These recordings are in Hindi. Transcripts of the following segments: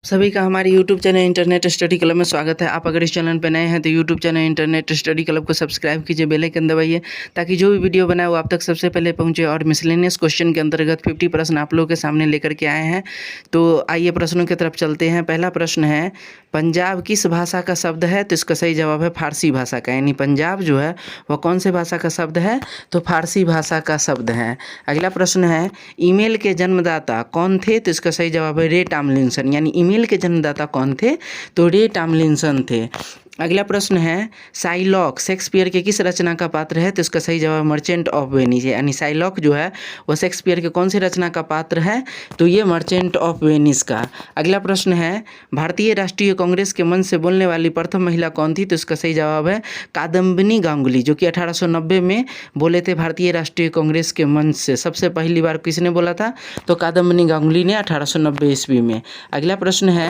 सभी का हमारे YouTube channel internet study club में स्वागत है। आप अगर इस चैनल पर नए हैं तो YouTube channel internet study club को सब्सक्राइब कीजिए, बेल आइकन दबाइए ताकि जो भी वीडियो बनाए वो आप तक सबसे पहले पहुंचे। और मिसलेनियस क्वेश्चन के अंतर्गत 50 प्रश्न आप लोगों के सामने लेकर के आए हैं। तो आइए प्रश्नों की तरफ चलते हैं। पहला प्रश्न है, पंजाब किस भाषा का शब्द है? तो इसका सही जवाब है फारसी भाषा का। यानी पंजाब जो है वह कौन से भाषा का शब्द है? तो फारसी भाषा का शब्द है। अगला प्रश्न है, ईमेल के जन्मदाता कौन थे? तो इसका सही जवाब है रे टॉमलिंसन। यानी ईमेल के जन्मदाता कौन थे? तो रे टॉमलिंसन थे। अगला प्रश्न है, शाइलॉक शेक्सपियर के किस रचना का पात्र है? तो इसका सही जवाब मर्चेंट ऑफ वेनिस है। यानी शाइलॉक जो है वह शेक्सपियर के कौन सी रचना का पात्र है? तो ये मर्चेंट ऑफ वेनिस का। अगला प्रश्न है, भारतीय राष्ट्रीय कांग्रेस के मंच से बोलने वाली प्रथम महिला कौन थी? तो इसका सही जवाब है कादम्बिनी गांगुली, जो कि 1890 में बोले थे भारतीय राष्ट्रीय कांग्रेस के मंच से। सबसे पहली बार किसने बोला था? तो कादम्बिनी गांगुली ने 1890 ईस्वी में। अगला प्रश्न है,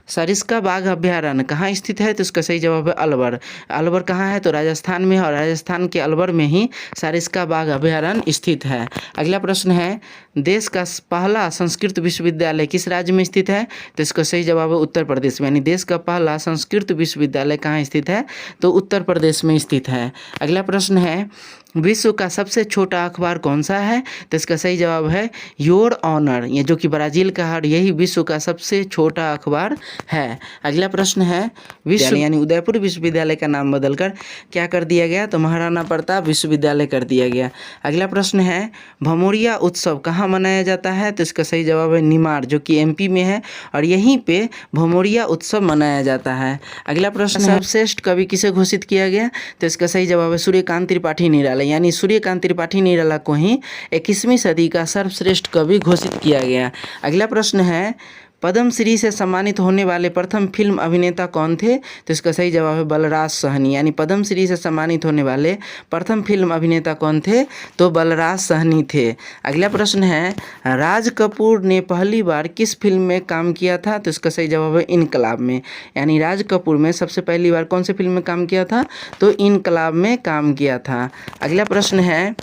सरिस्का बाघ अभ्यारण्य कहाँ स्थित है? तो इसका सही जवाब है अलवर। अलवर कहाँ है? तो राजस्थान में है, और राजस्थान के अलवर में ही सरिस्का बाघ अभ्यारण्य स्थित है। अगला प्रश्न है, देश का पहला संस्कृत विश्वविद्यालय किस राज्य में स्थित है? तो इसका सही जवाब है उत्तर प्रदेश में। यानी देश का पहला संस्कृत विश्वविद्यालय कहाँ स्थित है? तो उत्तर प्रदेश में स्थित है। अगला प्रश्न है, विश्व का सबसे छोटा अखबार कौन सा है? तो इसका सही जवाब है योर ऑनर, ये जो कि ब्राज़ील का है, यही विश्व का सबसे छोटा अखबार है। अगला प्रश्न है, विश्व यानी उदयपुर विश्वविद्यालय का नाम बदलकर क्या कर दिया गया? तो महाराणा प्रताप विश्वविद्यालय कर दिया गया। अगला प्रश्न है, भमोरिया उत्सव कहाँ मनाया जाता है? तो इसका सही जवाब है निमाड़, जो कि एमपी में है, और यहीं पे भमोरिया उत्सव मनाया जाता है। अगला प्रश्न, सर्वश्रेष्ठ कवि किसे घोषित किया गया? तो इसका सही जवाब है सूर्यकांत त्रिपाठी निराला। यानी सूर्यकांत त्रिपाठी निराला को ही 21वीं सदी का सर्वश्रेष्ठ कवि घोषित किया गया। अगला प्रश्न है, पद्मश्री से सम्मानित होने वाले प्रथम फिल्म अभिनेता कौन थे? तो इसका सही जवाब है बलराज साहनी। यानी पद्मश्री से सम्मानित होने वाले प्रथम फिल्म अभिनेता कौन थे? तो बलराज साहनी थे। अगला प्रश्न है, राज कपूर ने पहली बार किस फिल्म में काम किया था? तो इसका सही जवाब है इनकलाब में। यानी राज कपूर में सबसे पहली बार कौन से फिल्म में काम किया था? तो इनकलाब में काम किया था। अगला प्रश्न है,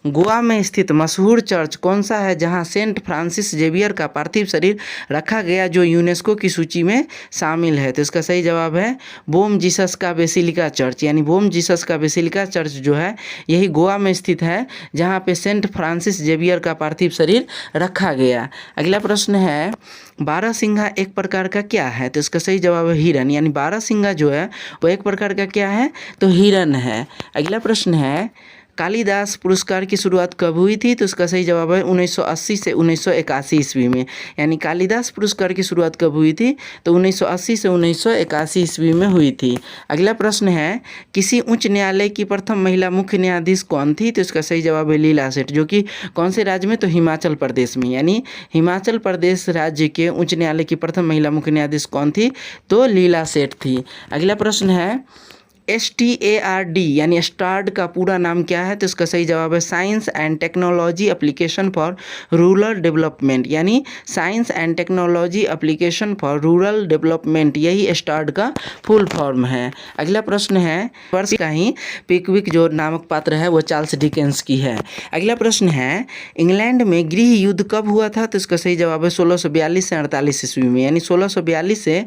गोवा में स्थित मशहूर चर्च कौन सा है जहां सेंट फ्रांसिस जेवियर का पार्थिव शरीर रखा गया, जो यूनेस्को की सूची में शामिल है? तो इसका सही जवाब है बोम जीसस का बेसिलिका चर्च। यानी बोम जीसस का बेसिलिका चर्च जो है यही गोवा में स्थित है, जहां पे सेंट फ्रांसिस जेवियर का पार्थिव शरीर रखा गया। अगला प्रश्न है, बारहसिंगा एक प्रकार का क्या है? तो इसका सही जवाब है हिरन। यानी बारहसिंगा जो है वो एक प्रकार का क्या है? तो हिरन है। अगला प्रश्न है, कालिदास पुरस्कार की शुरुआत कब हुई थी? तो इसका सही जवाब है 1980 से 1981 ईस्वी में। यानी कालिदास पुरस्कार की शुरुआत कब हुई थी? तो 1980 से 1981 ईस्वी में हुई थी। अगला प्रश्न है, किसी उच्च न्यायालय की प्रथम महिला मुख्य न्यायाधीश कौन थी? तो इसका सही जवाब है लीला सेठ, जो कि कौन से राज्य में? तो हिमाचल प्रदेश में। यानी हिमाचल प्रदेश राज्य के उच्च न्यायालय की प्रथम महिला मुख्य न्यायाधीश कौन थी? तो लीला सेठ थी। अगला प्रश्न है, STARD यानी स्टार्ड का पूरा नाम क्या है? तो इसका सही जवाब है science and technology application for rural development. यानी science and technology application for rural development, यही स्टार्ड का फुल फॉर्म है। अगला प्रश्न है, वर्ष का ही पिकविक जो नामक पात्र है वो चार्ल्स डिकेंस की है। अगला प्रश्न है, इंग्लैंड में गृह युद्ध कब हुआ था? तो इसका सही जवाब है 1642 से 48 ईस्वी में। यानी 1642 से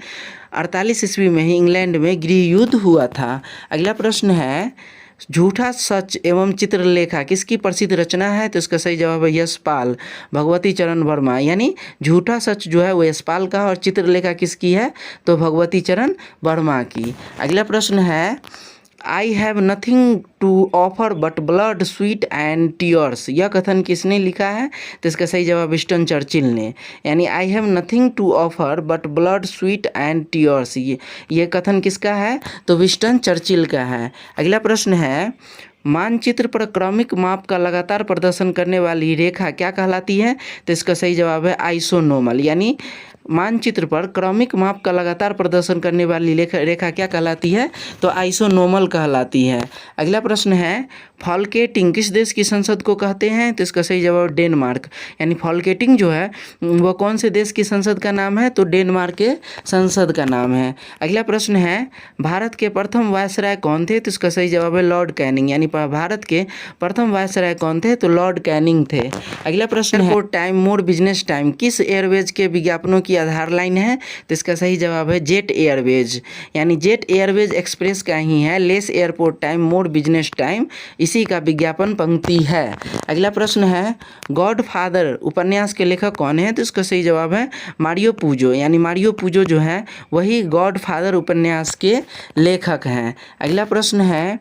48 ईस्वी में ही इंग्लैंड में गृह युद्ध हुआ था। अगला प्रश्न है, झूठा सच एवं चित्रलेखा किसकी प्रसिद्ध रचना है? तो इसका सही जवाब है यशपाल भगवती चरण वर्मा। यानी झूठा सच जो है वो यशपाल का, और चित्रलेखा किसकी है? तो भगवती चरण वर्मा की। अगला प्रश्न है, I have nothing to offer but blood sweat and tears, यह कथन किसने लिखा है? तो इसका सही जवाब विंस्टन चर्चिल ने। यानी I have nothing to offer but blood sweat and tears, ये कथन किसका है? तो विंस्टन चर्चिल का है। अगला प्रश्न है, मानचित्र पर क्रमिक माप का लगातार प्रदर्शन करने वाली रेखा क्या कहलाती है? तो इसका सही जवाब है आइसोनोमल। यानी मानचित्र पर क्रमिक माप का लगातार प्रदर्शन करने वाली रेखा क्या कहलाती है? तो आइसोनोमल कहलाती है। अगला प्रश्न है, फॉल्केटिंग किस देश की संसद को कहते हैं? तो इसका सही जवाब डेनमार्क। यानी फॉल्केटिंग जो है वह कौन से देश की संसद का नाम है? तो डेनमार्क के संसद का नाम है। अगला प्रश्न है, भारत के प्रथम वायसराय कौन थे? तो इसका सही जवाब है लॉर्ड कैनिंग। यानी भारत के प्रथम वायसराय कौन थे? तो लॉर्ड कैनिंग थे। अगला प्रश्न है, टाइम मोर बिजनेस टाइम किस एयरवेज के विज्ञापनों की की आधार लाइन है? तो इसका सही जवाब है जेट एयरवेज, यानी जेट एयरवेज एक्सप्रेस का ही है less airport time more business time, इसी का विज्ञापन पंक्ति है। अगला प्रश्न है गॉड फादर उपन्यास के लेखक कौन है? तो इसका सही जवाब है मारियो पूजो, यानी मारियो पूजो जो है वही गॉड फादर उपन्यास के लेखक हैं। अगला प्रश्न है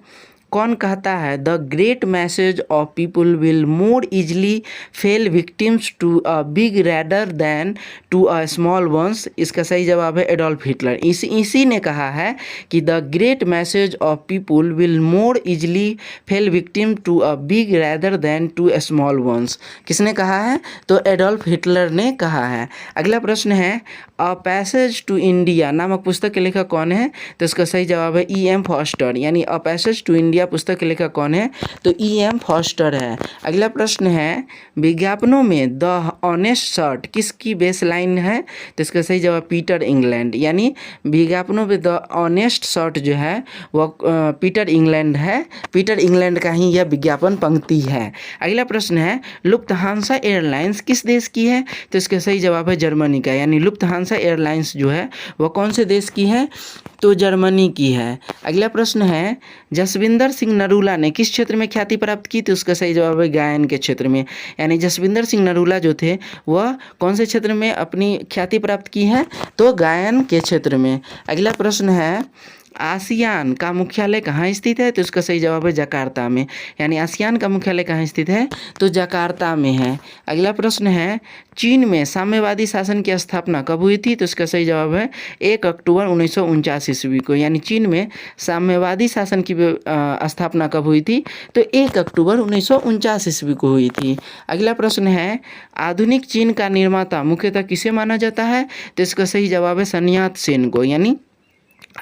कौन कहता है the great masses of people will more easily fall victims to a big rather than to a small ones? इसका सही जवाब है एडोल्फ हिटलर। इसी ने कहा है कि the great masses of people will more easily fall victim to a big rather than to a small ones. किसने कहा है? तो एडोल्फ हिटलर ने कहा है। अगला प्रश्न है अ पैसेज टू इंडिया नामक पुस्तक के लेखक कौन है? तो इसका सही जवाब है E.M. फॉस्टर, यानी अ पैसेज टू इंडिया पुस्तक के लेखक कौन है? तो E.M. फॉस्टर है। अगला प्रश्न है विज्ञापनों में द ऑनेस्ट शर्ट किसकी बेस लाइन है? तो इसका सही जवाब पीटर इंग्लैंड, यानी विज्ञापनों में द ऑनेस्ट शर्ट जो है वह पीटर इंग्लैंड है, पीटर इंग्लैंड का ही यह विज्ञापन पंक्ति है। अगला प्रश्न है लुफ्थहांसा एयरलाइंस किस देश की है? तो इसका सही जवाब है जर्मनी का, यानी लुफ्थहांसा एयरलाइंस जो है वह कौन से देश की है? तो जर्मनी की है। अगला प्रश्न है जसविंदर सिंह नरूला ने किस क्षेत्र में ख्याति प्राप्त की? तो उसका सही जवाब है गायन के क्षेत्र में, यानी जसविंदर सिंह नरूला जो थे वह कौन से क्षेत्र में अपनी ख्याति प्राप्त की है? तो गायन के क्षेत्र में। अगला प्रश्न है आसियान का मुख्यालय कहाँ स्थित है? तो इसका सही जवाब है जकार्ता में, यानी आसियान का मुख्यालय कहाँ स्थित है? तो जकार्ता में है। अगला प्रश्न है चीन में साम्यवादी शासन की स्थापना कब हुई थी? तो इसका सही जवाब है 1 अक्टूबर 1949 ईस्वी को, यानी चीन में साम्यवादी शासन की स्थापना कब हुई थी? तो 1 अक्टूबर 1949 ईस्वी को हुई थी। अगला प्रश्न है आधुनिक चीन का निर्माता मुख्यतः किसे माना जाता है? तो इसका सही जवाब है सन यात सेन को, यानी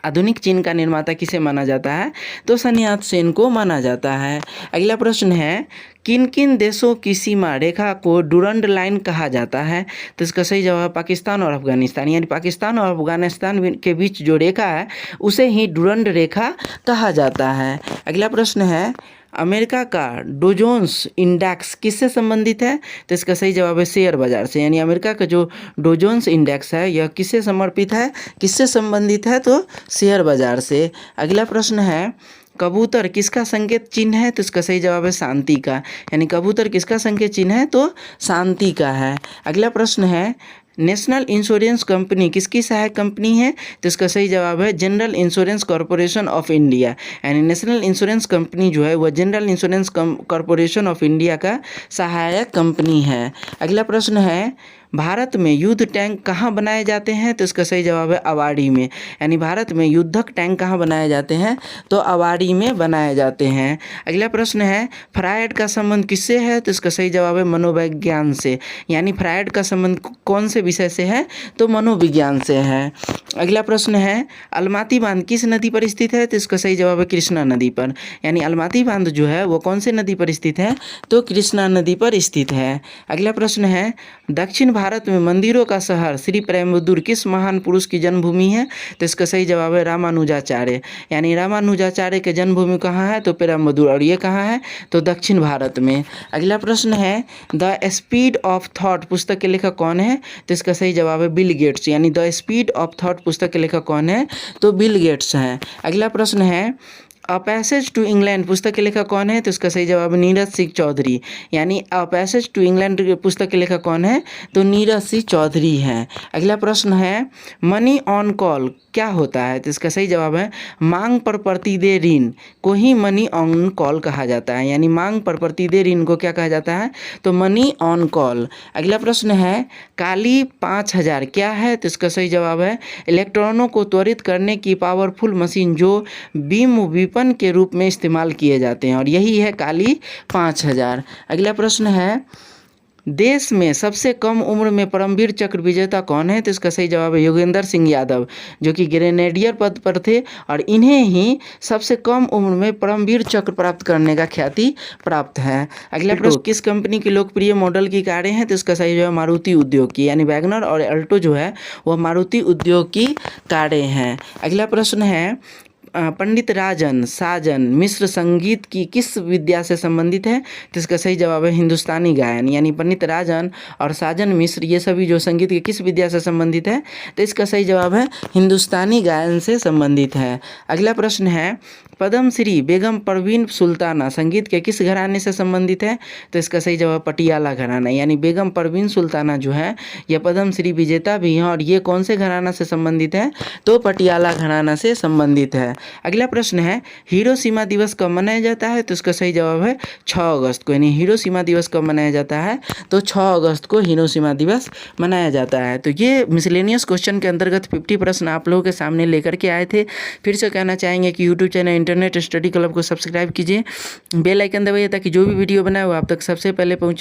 आधुनिक चीन का निर्माता किसे माना जाता है? तो सन यात सेन को माना जाता है। अगला प्रश्न है किन किन देशों की सीमा रेखा को डूरंड लाइन कहा जाता है? तो इसका सही जवाब पाकिस्तान और अफगानिस्तान, यानी पाकिस्तान और अफगानिस्तान के बीच जो रेखा है उसे ही डूरंड रेखा कहा जाता है। अगला प्रश्न है अमेरिका का डोजोन्स इंडेक्स किससे संबंधित है? तो इसका सही जवाब है शेयर बाजार से, यानी अमेरिका का जो डोजोन्स इंडेक्स है यह किससे समर्पित है, किससे संबंधित है? तो शेयर बाजार से। अगला प्रश्न है कबूतर किसका संकेत चिन्ह है? तो इसका सही जवाब है शांति का, यानी कबूतर किसका संकेत चिन्ह है? तो शांति का है। अगला प्रश्न है नेशनल इंश्योरेंस कंपनी किसकी सहायक कंपनी है? तो इसका सही जवाब है general insurance corporation of India, यानी नेशनल इंश्योरेंस कंपनी जो है वह general insurance corporation of India का सहायक कंपनी है। अगला प्रश्न है भारत में युद्ध टैंक कहाँ बनाए जाते हैं? तो इसका सही जवाब है अवाड़ी में, यानी भारत में युद्धक टैंक कहाँ बनाए जाते हैं? तो अवाड़ी में बनाए जाते हैं। अगला प्रश्न है फ्रायड का संबंध किससे है? तो इसका सही जवाब है मनोविज्ञान से, यानी फ्रायड का संबंध कौन से विषय से है? तो मनोविज्ञान से है। अगला प्रश्न है अलमाती बांध किस नदी पर स्थित है? तो इसका सही जवाब है कृष्णा नदी पर, यानी अलमाती बांध जो है वो कौन से नदी पर स्थित है? तो कृष्णा नदी पर स्थित है। अगला प्रश्न है दक्षिण भारत में मंदिरों का शहर श्री पेरुम्बदूर किस महान पुरुष की जन्मभूमि है? तो इसका सही जवाब है रामानुजाचार्य, यानी रामानुजाचार्य के जन्मभूमि कहाँ है? तो पेरुम्बदूर, और ये कहाँ है? तो दक्षिण भारत में। अगला प्रश्न है द स्पीड ऑफ थॉट पुस्तक के लेखक कौन है? तो इसका सही जवाब है बिल गेट्स, यानी द स्पीड ऑफ थॉट पुस्तक के लेखक कौन है? तो बिल गेट्स हैं। अगला प्रश्न है अ पैसेज टू इंग्लैंड पुस्तक के लेखक कौन है? तो इसका सही जवाब है नीरज सिंह चौधरी, यानी अ पैसेज टू इंग्लैंड पुस्तक के लेखक कौन है? तो नीरज सिंह चौधरी हैं। अगला प्रश्न है मनी ऑन कॉल क्या होता है? तो इसका सही जवाब है मांग पर प्रतिदेय ऋण को ही मनी ऑन कॉल कहा जाता है, यानी मांग पर प्रतिदेय ऋण को क्या कहा जाता है? तो मनी ऑन कॉल। अगला प्रश्न है काली 5000 क्या है? तो इसका सही जवाब है इलेक्ट्रॉनों को त्वरित करने की पावरफुल मशीन जो बीम विपन के रूप में इस्तेमाल किए जाते हैं, और यही है काली 5000। अगला प्रश्न है देश में सबसे कम उम्र में परमवीर चक्र विजेता कौन है? तो इसका सही जवाब है योगेंद्र सिंह यादव, जो कि ग्रेनेडियर पद पर थे, और इन्हें ही सबसे कम उम्र में परमवीर चक्र प्राप्त करने का ख्याति प्राप्त है। अगला प्रश्न किस कंपनी की लोकप्रिय मॉडल की कारें हैं? तो इसका सही जवाब मारुति उद्योग की, यानी वैगनर और अल्टो जो है वह मारुति उद्योग की कारें हैं। अगला प्रश्न है पंडित राजन साजन मिश्र संगीत की किस विद्या से संबंधित है? तो इसका सही जवाब है हिंदुस्तानी गायन। यानी पंडित राजन और साजन मिश्र ये सभी जो संगीत की किस विद्या से संबंधित है? तो इसका सही जवाब है हिंदुस्तानी गायन से संबंधित है। अगला प्रश्न है पद्मश्री बेगम परवीन सुल्ताना संगीत के किस घराने से संबंधित है? तो इसका सही जवाब पटियाला घराना। यानी बेगम परवीन सुल्ताना जो है यह पद्मश्री विजेता भी हैं और ये कौन से घराना से संबंधित है? तो पटियाला घराना से संबंधित है। अगला प्रश्न है हिरोशिमा दिवस कब मनाया जाता है? तो इसका सही जवाब है 6 अगस्त को। यानी हिरोशिमा दिवस कब मनाया जाता है? तो 6 अगस्त को हिरोशिमा दिवस मनाया जाता है। तो ये मिसलेनियस क्वेश्चन के अंतर्गत 50 प्रश्न आप लोगों के सामने लेकर के आए थे। फिर से कहना चाहेंगे कि YouTube channel internet study club को सब्सक्राइब कीजिए, बेल आइकन दबाइए ताकि जो भी वीडियो बनाए वो आप तक सबसे पहले पहुँचे।